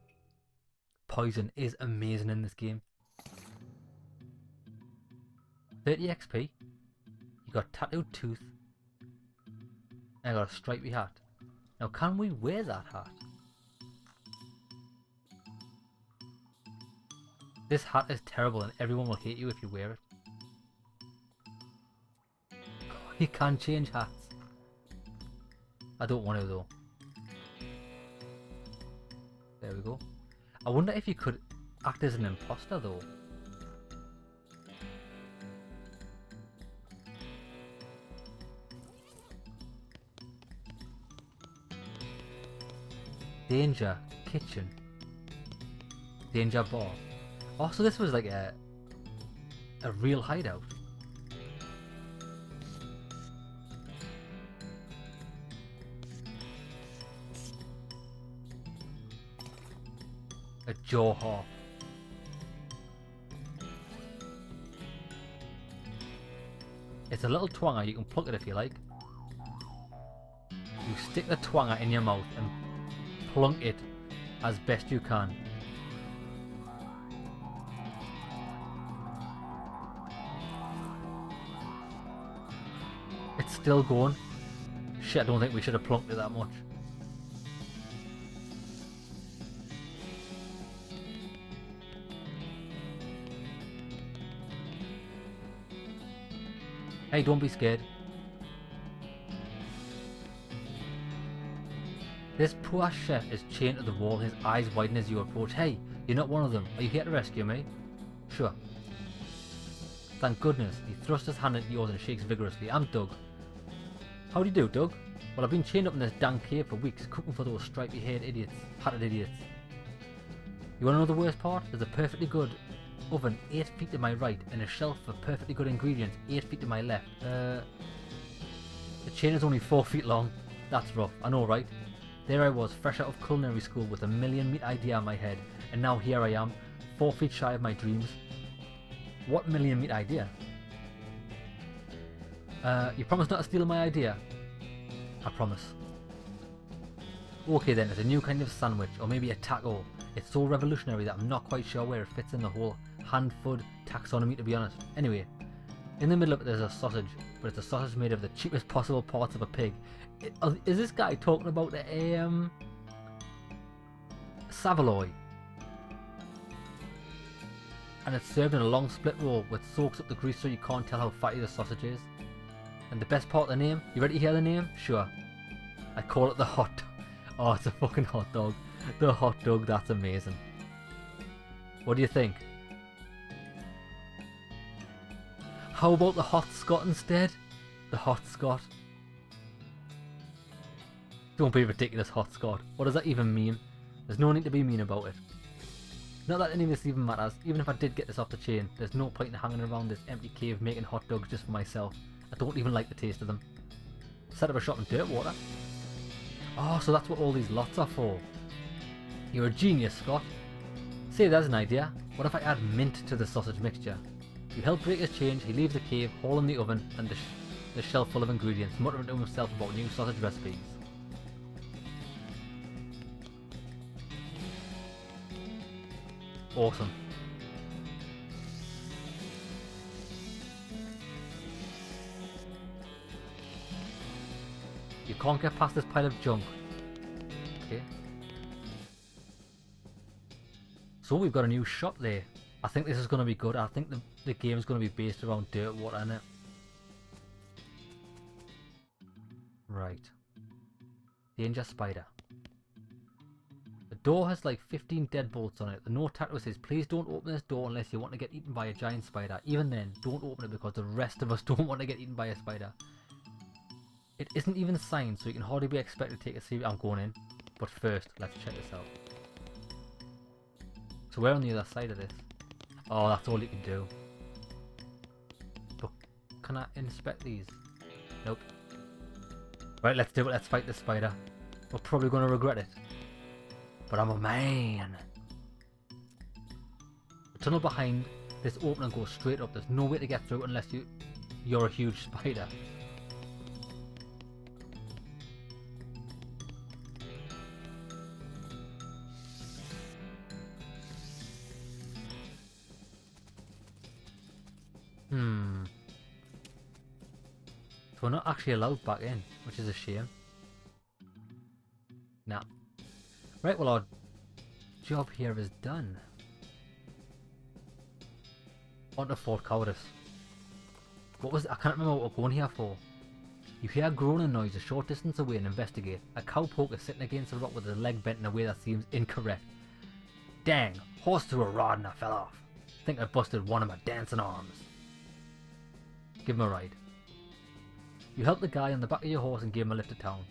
Poison is amazing in this game. 30 XP. You got tattooed tooth. And I got a stripy hat. Now, can we wear that hat? This hat is terrible and everyone will hate you if you wear it. You can change hats. I don't want to though. There we go. I wonder if you could act as an imposter though. Danger kitchen. Danger bar. Oh, so this was like a real hideout. A Yee-haw. It's a little twanger, you can pluck it if you like. You stick the twanger in your mouth and plunk it as best you can. It's still going. Shit, I don't think we should have plunked it that much. Hey, don't be scared. This poor chef is chained to the wall, his eyes widen as you approach. Hey, you're not one of them. Are you here to rescue me? Sure. Thank goodness. He thrusts his hand into yours and shakes vigorously. I'm Doug. How do you do, Doug? Well, I've been chained up in this dank cave for weeks, cooking for those stripy-haired idiots. Hatted idiots. You want to know the worst part? There's a perfectly good oven 8 feet to my right and a shelf of perfectly good ingredients 8 feet to my left. The chain is only 4 feet long. That's rough, I know, right? There I was, fresh out of culinary school with a million-meat idea in my head, and now here I am, 4 feet shy of my dreams. What million-meat idea? You promise not to steal my idea? I promise. Okay then, it's a new kind of sandwich, or maybe a taco. It's so revolutionary that I'm not quite sure where it fits in the whole hand-food taxonomy, to be honest. Anyway, in the middle of it there's a sausage, but it's a sausage made of the cheapest possible parts of a pig. Is this guy talking about a Savoy? And it's served in a long split roll which soaks up the grease so you can't tell how fatty the sausage is. And the best part of the name, you ready to hear the name? Sure. I call it the hot dog. Oh, it's a fucking hot dog. The hot dog, that's amazing. What do you think? How about the hot Scot instead? The hot Scot. Don't be ridiculous, hot Scot. What does that even mean? There's no need to be mean about it. Not that any of this even matters. Even if I did get this off the chain, there's no point in hanging around this empty cave making hot dogs just for myself. I don't even like the taste of them. Set up a shop in Dirtwater. Oh, so that's what all these lots are for. You're a genius, Scott. Say, there's an idea. What if I add mint to the sausage mixture? You help break his chain, he leaves the cave, hole in the oven, and the shelf full of ingredients, muttering to himself about new sausage recipes. Awesome. You can't get past this pile of junk. Okay. So we've got a new shop there. I think this is going to be good. I think the game is going to be based around Dirtwater, isn't it? Right. Danger spider. The door has like 15 deadbolts on it. The note tattoo says, please don't open this door unless you want to get eaten by a giant spider. Even then, don't open it because the rest of us don't want to get eaten by a spider. It isn't even signed, so you can hardly be expected to take a serious... I'm going in. But first, let's check this out. So we're on the other side of this. Oh, that's all you can do. But can I inspect these? Nope. Right, let's do it. Let's fight this spider. We're probably going to regret it. But I'm a man. The tunnel behind this opening goes straight up. There's no way to get through unless you're a huge spider. So we're not actually allowed back in, which is a shame. Nah. Right, well our job here is done. On to Fort Cowardice. What was it? I can't remember what we're going here for. You hear a groaning noise a short distance away and investigate. A cowpoke is sitting against a rock with his leg bent in a way that seems incorrect. Dang, horse threw a rod and I fell off. Think I busted one of my dancing arms. Give him a ride. You help the guy on the back of your horse and give him a lift to town.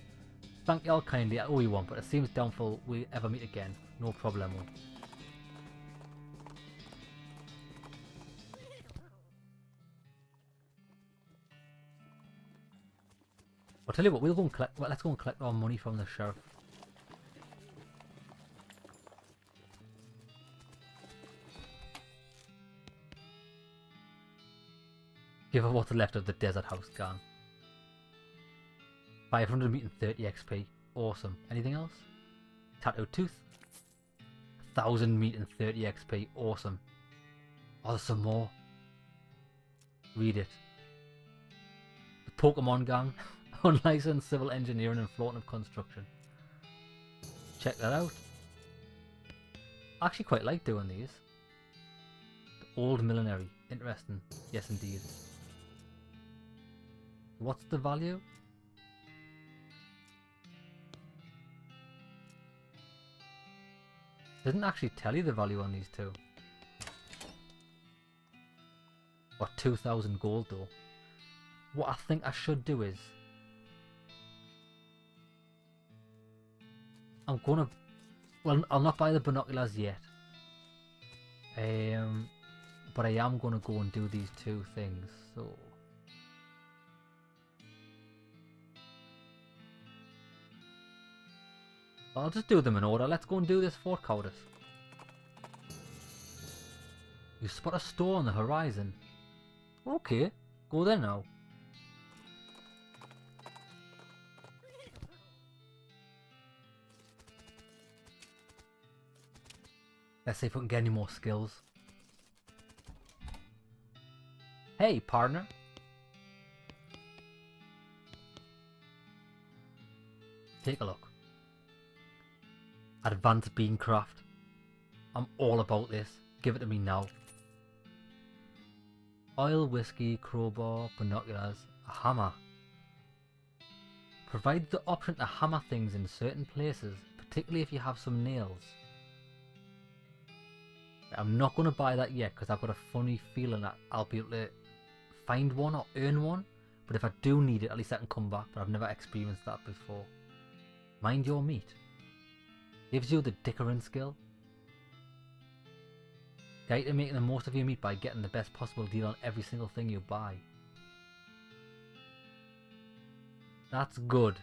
Thank y'all kindly, I owe you one, but it seems doubtful we ever meet again. No problemo. I'll tell you what, we'll go and collect. Well, let's go and collect our money from the sheriff. Give her what's left of the desert house gang. 500 meat and 30 XP. Awesome. Anything else? Tattooed tooth. 1000 meat and 30 XP. Awesome. Oh, there's some more. Read it. The Pokemon Gang. Unlicensed civil engineering and floating of construction. Check that out. I actually quite like doing these. The Old Millinery. Interesting. Yes, indeed. What's the value? Didn't actually tell you the value on these two. What, 2,000 gold though? What I think I should do is I'm gonna, well, I'll not buy the binoculars yet. But I am gonna go and do these two things. So I'll just do them in order. Let's go and do this Fort Cowardice. You spot a store on the horizon. Okay, go there now. Let's see if we can get any more skills. Hey, partner. Take a look. Advanced Beancraft. I'm all about this. Give it to me now. Oil, whiskey, crowbar, binoculars, a hammer. Provides the option to hammer things in certain places, particularly if you have some nails. I'm not going to buy that yet because I've got a funny feeling that I'll be able to find one or earn one. But if I do need it, at least I can come back. But I've never experienced that before. Mind your meat. Gives you the dickering skill. Guide to making the most of your meat by getting the best possible deal on every single thing you buy. That's good.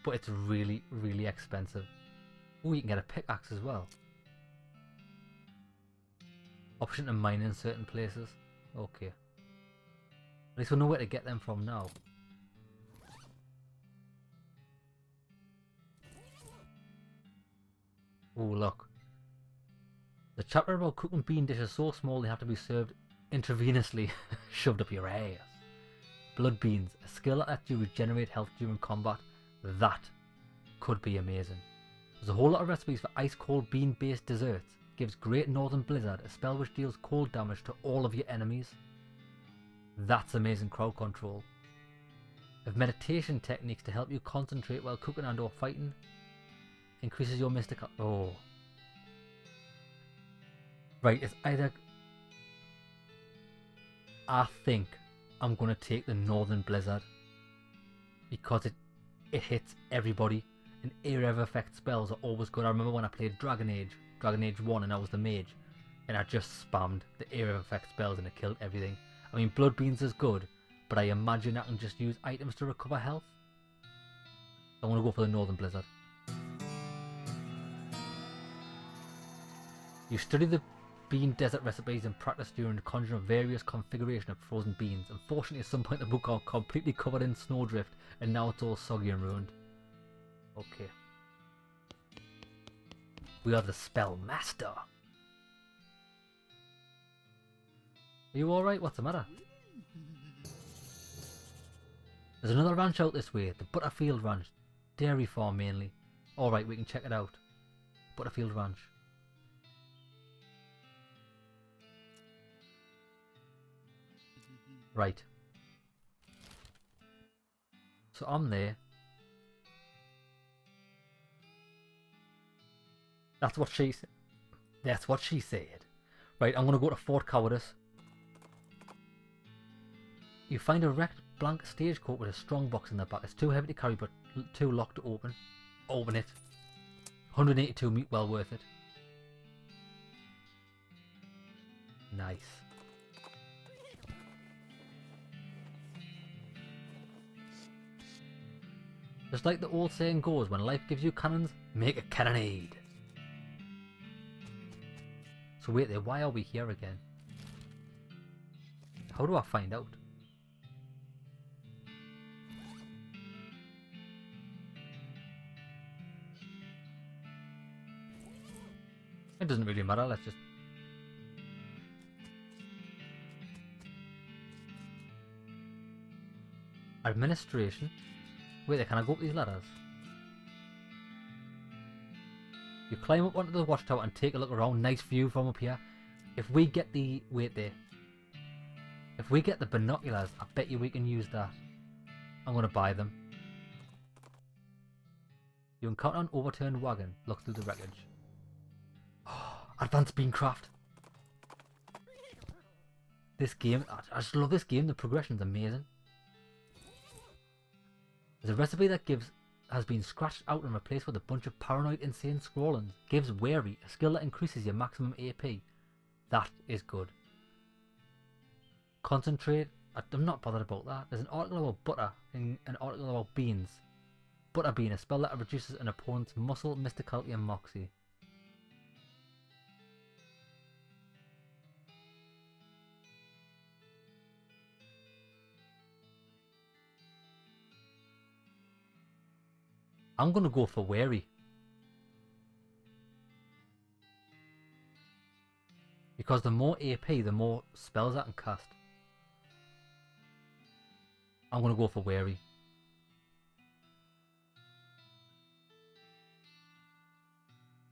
But it's really, really expensive. Oh, you can get a pickaxe as well. Option to mine in certain places. Okay. At least we'll know where to get them from now. Oh, look. The chapter about cooking bean dishes so small they have to be served intravenously shoved up your ass. Blood beans, a skill that lets you regenerate health during combat. That could be amazing. There's a whole lot of recipes for ice cold bean based desserts. Gives Great Northern Blizzard, a spell which deals cold damage to all of your enemies. That's amazing crowd control. Have meditation techniques to help you concentrate while cooking and or fighting. Increases your mystical... Oh. Right, it's either... I think I'm going to take the Northern Blizzard. Because it hits everybody. And area of effect spells are always good. I remember when I played Dragon Age 1 and I was the mage. And I just spammed the area of effect spells and it killed everything. I mean, Blood Beans is good. But I imagine I can just use items to recover health. I want to go for the Northern Blizzard. You study the bean desert recipes and practice during the conjuring of various configuration of frozen beans. Unfortunately, at some point the book got completely covered in snowdrift and now it's all soggy and ruined. Okay. We are the spell master. Are you alright? What's the matter? There's another ranch out this way, the Butterfield Ranch. Dairy farm mainly. Alright, we can check it out. Butterfield Ranch. Right. So I'm there. That's what she said. That's what she said. Right, I'm gonna go to Fort Cowardice. You find a wrecked blank stagecoach with a strong box in the back. It's too heavy to carry but too locked to open. Open it. 182 meat, well worth it. Nice. Just like the old saying goes, when life gives you cannons, make a cannonade. So wait there, why are we here again? How do I find out? It doesn't really matter, let's just... Administration? Wait, can I go up these ladders? You climb up onto the watchtower and take a look around. Nice view from up here. If we get the... Wait there. If we get the binoculars, I bet you we can use that. I'm going to buy them. You encounter an overturned wagon. Look through the wreckage. Oh, advanced beancraft. This game, I just love this game. The progression's amazing. There's a recipe that has been scratched out and replaced with a bunch of paranoid insane scrollings. Gives Wary, a skill that increases your maximum AP. That is good. Concentrate. I'm not bothered about that. There's an article about butter and an article about beans. Butter bean, a spell that reduces an opponent's muscle, mysticality and moxie. I'm gonna go for Wary. Because the more AP, the more spells I can cast. I'm gonna go for Wary.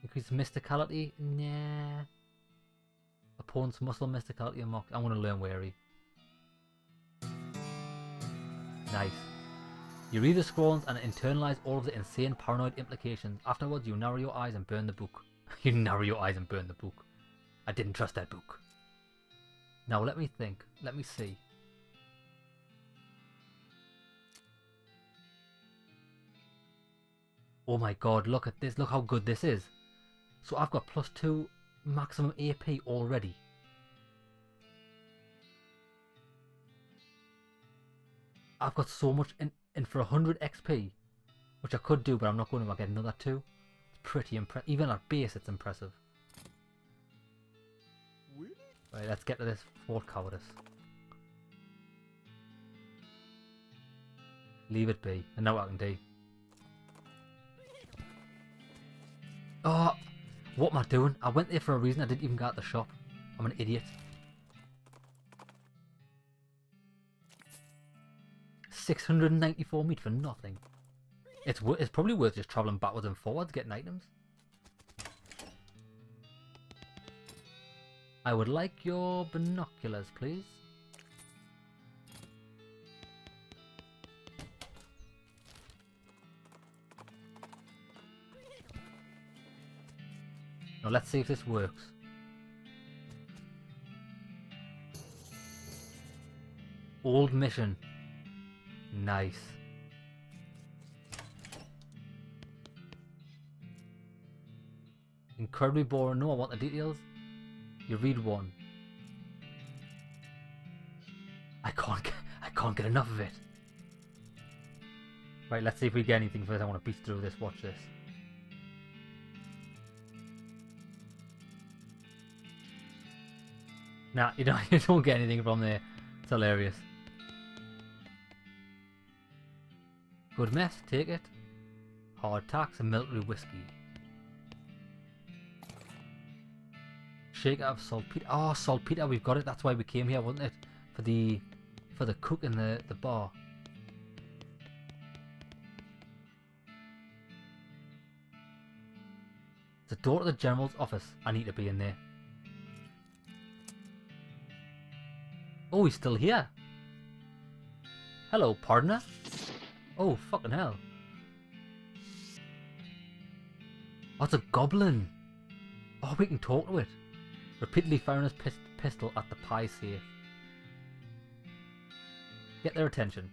Increase mysticality? Nah. Opponent's muscle, mysticality and moxie. I'm gonna learn Wary. Nice. You read the scrolls and internalize all of the insane paranoid implications. Afterwards, you narrow your eyes and burn the book. You narrow your eyes and burn the book. I didn't trust that book. Now let me think. Let me see. Oh my god, look at this. Look how good this is. So I've got +2 maximum AP already. I've got so much in for 100 XP, which I could do, but I'm not going to. I'll get another 2. It's pretty impressive. Even at base, it's impressive. Right, let's get to this Fort Cowardice. Leave it be. I know what I can do. Oh, what am I doing? I went there for a reason. I didn't even go at the shop. I'm an idiot. 694 meat for nothing. It's probably worth just travelling backwards and forwards getting items. I would like your binoculars, please. Now let's see if this works. Old mission. Nice. Incredibly boring. No, I want the details. You read one. I can't get enough of it. Right, let's see if we get anything first. I want to beat through this. Watch this. Nah, you don't get anything from there. It's hilarious. Good mess, take it. Hard tacks and military whiskey. Shake out of saltpeter. Oh, saltpeter, we've got it. That's why we came here, wasn't it? For the cook in the bar. The door to the general's office. I need to be in there. Oh, he's still here. Hello, partner. Oh, fucking hell. Oh, it's a goblin. Oh, we can talk to it. Repeatedly firing his pistol at the pie safe. Get their attention.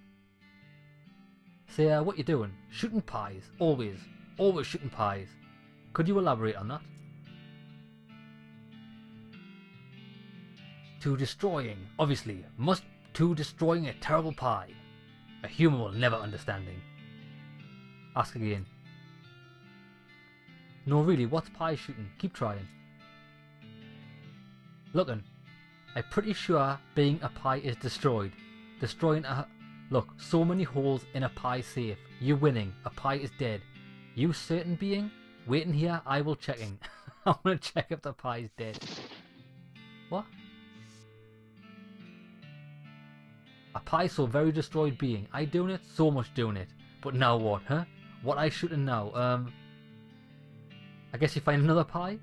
Say, what you doing? Shooting pies. Always. Always shooting pies. Could you elaborate on that? To destroying. Obviously. To destroying a terrible pie. A human will never understanding. Ask again. No, really, what's pie shooting? Keep trying. Looking. I'm pretty sure being a pie is destroyed. Destroying a... Look, so many holes in a pie safe. You winning. A pie is dead. You certain being? Waiting here, I will checking. I'm gonna check if the pie's dead. What? A pie so very destroyed being. I doing it? So much doing it. But now what, huh? What I shooting now? I guess you find another pie?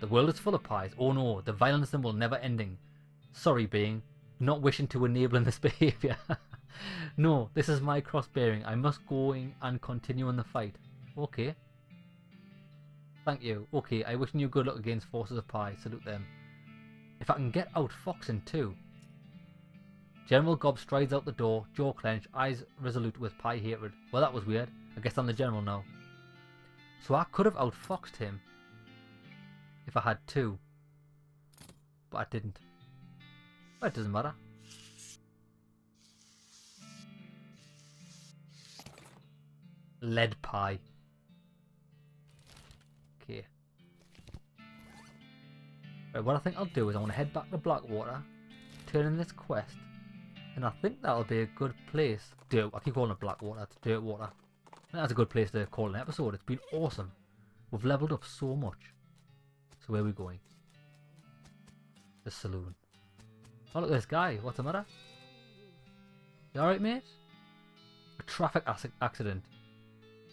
The world is full of pies. Oh no, the violence in will never ending. Sorry, being. Not wishing to enable this behaviour. No, this is my cross-bearing. I must go and continue in the fight. Okay. Thank you. Okay, I wish you good luck against forces of pie. Salute them. If I can get out Foxing too. General Gob strides out the door, jaw clenched, eyes resolute with pie hatred. Well, that was weird. I guess I'm the general now. So I could have outfoxed him if I had two. But I didn't. But it doesn't matter. Lead pie. Okay. Right, what I think I'll do is I want to head back to Blackwater, turn in this quest, and I think that'll be a good place. I keep calling it Blackwater, it's Dirtwater. I think that's a good place to call an episode. It's been awesome. We've leveled up so much. So where are we going? The saloon. Oh, look at this guy. What's the matter? You alright, mate? A traffic accident.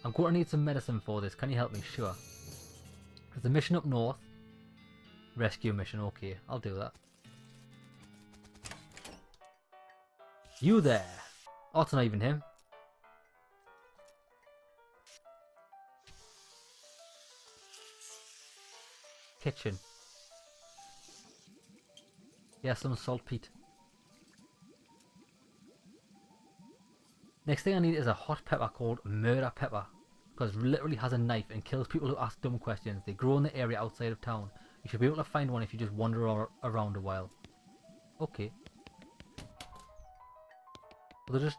I'm going to need some medicine for this. Can you help me? Sure. There's a mission up north. Rescue mission. Okay, I'll do that. You there. Oh, it's not even him. Kitchen. Yeah, some saltpeat. Next thing I need is a hot pepper called murder pepper. Because it literally has a knife and kills people who ask dumb questions. They grow in the area outside of town. You should be able to find one if you just wander around a while. Okay. Well, they're just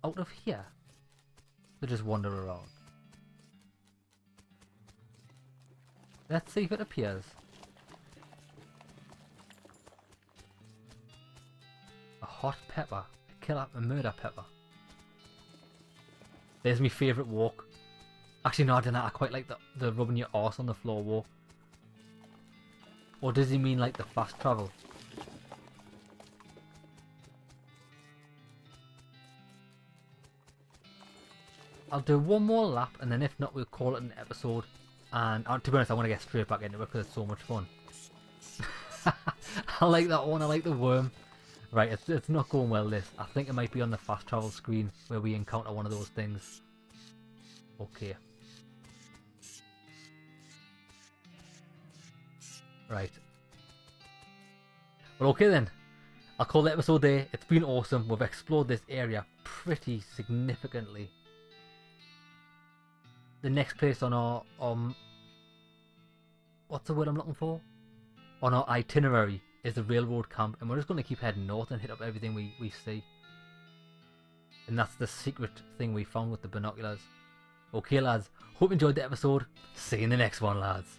out of here. They just wander around. Let's see if it appears. A hot pepper. A murder pepper. There's my favourite walk. Actually no, I don't know. I quite like the rubbing your arse on the floor walk. Or does he mean like the fast travel? I'll do one more lap and then if not we'll call it an episode. And to be honest I want to get straight back into it because it's so much fun. I like that one, I like the worm. Right, it's not going well this. I think it might be on the fast travel screen where we encounter one of those things. Okay. Right. Well, okay then. I'll call the episode there. It's been awesome. We've explored this area pretty significantly. The next place on our what's the word I'm looking for? On our itinerary is the railroad camp, and we're just going to keep heading north and hit up everything we see. And that's the secret thing we found with the binoculars. Okay lads, hope you enjoyed the episode. See you in the next one lads.